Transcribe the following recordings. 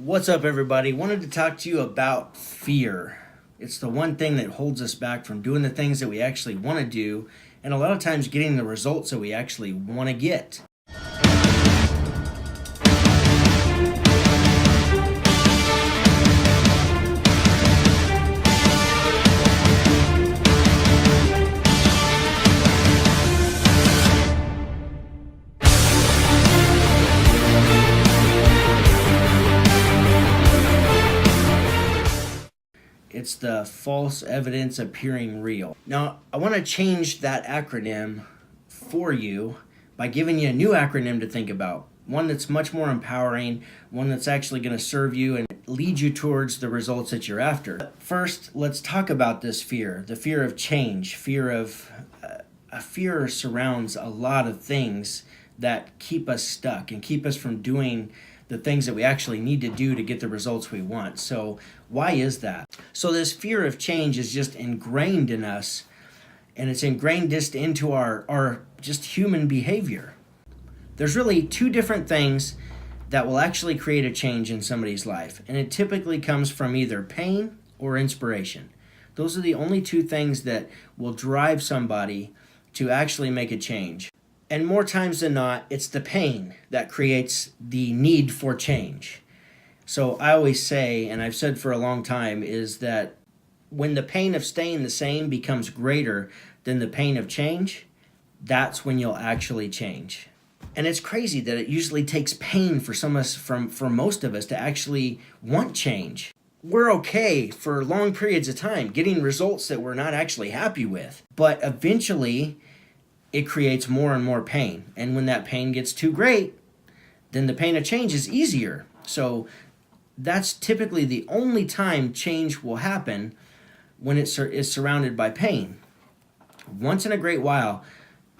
What's up, everybody? Wanted to talk to you about fear. It's the one thing that holds us back from doing the things that we actually want to do, and a lot of times getting the results that we actually want to get. It's the false evidence appearing real. Now, I want to change that acronym for you by giving you a new acronym to think about. One that's much more empowering, one that's actually going to serve you and lead you towards the results that you're after. First, let's talk about this fear, the fear of change. Fear surrounds a lot of things that keep us stuck and keep us from doing the things that we actually need to do to get the results we want. So why is that? So this fear of change is just ingrained in us, and it's ingrained just into our just human behavior. There's really two different things that will actually create a change in somebody's life, and it typically comes from either pain or inspiration. Those are the only two things that will drive somebody to actually make a change. And more times than not, it's the pain that creates the need for change. So I always say, and I've said for a long time, is that when the pain of staying the same becomes greater than the pain of change, that's when you'll actually change. And it's crazy that it usually takes pain for most of us to actually want change. We're okay for long periods of time getting results that we're not actually happy with, but eventually it creates more and more pain. And when that pain gets too great, then the pain of change is easier. So that's typically the only time change will happen, when it is surrounded by pain. Once in a great while,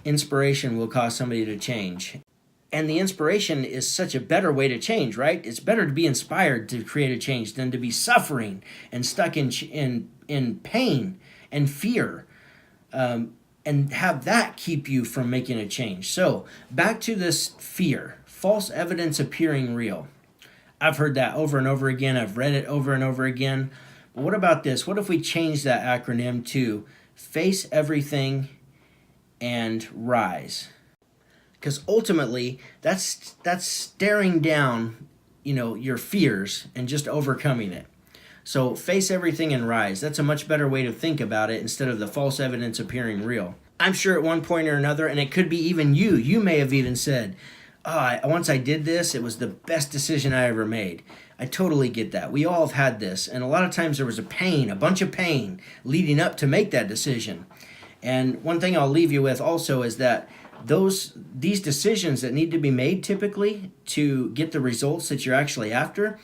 inspiration will cause somebody to change. And the inspiration is such a better way to change, right? It's better to be inspired to create a change than to be suffering and stuck in pain and fear. And have that keep you from making a change. So back to this fear, false evidence appearing real. I've heard that over and over again. I've read it over and over again. But what about this? What if we change that acronym to face everything and rise? Because ultimately, that's staring down, your fears and just overcoming it. So face everything and rise. That's a much better way to think about it instead of the false evidence appearing real. I'm sure at one point or another, and it could be even you may have even said, once I did this, it was the best decision I ever made. I totally get that. We all have had this. And a lot of times there was a bunch of pain leading up to make that decision. And one thing I'll leave you with also is that these decisions that need to be made typically to get the results that you're actually after,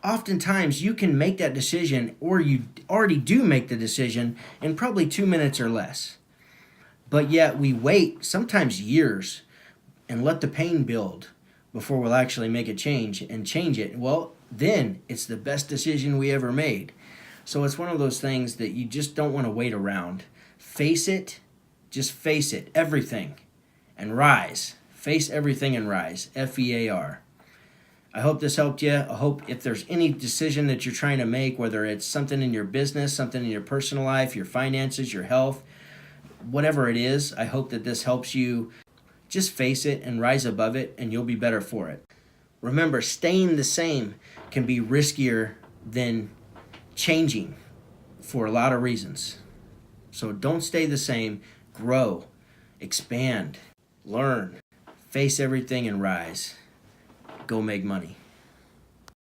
oftentimes you can make that decision, or you already do make the decision, in probably 2 minutes or less. But yet we wait sometimes years and let the pain build before we'll actually make a change and change it. Well, then it's the best decision we ever made. So it's one of those things that you just don't want to wait around. Face it, just face it, everything, and rise. Face everything and rise, FEAR. I hope this helped you. I hope if there's any decision that you're trying to make, whether it's something in your business, something in your personal life, your finances, your health, whatever it is, I hope that this helps you just face it and rise above it, and you'll be better for it. Remember, staying the same can be riskier than changing for a lot of reasons. So don't stay the same. Grow, expand, learn, face everything and rise. Go make money.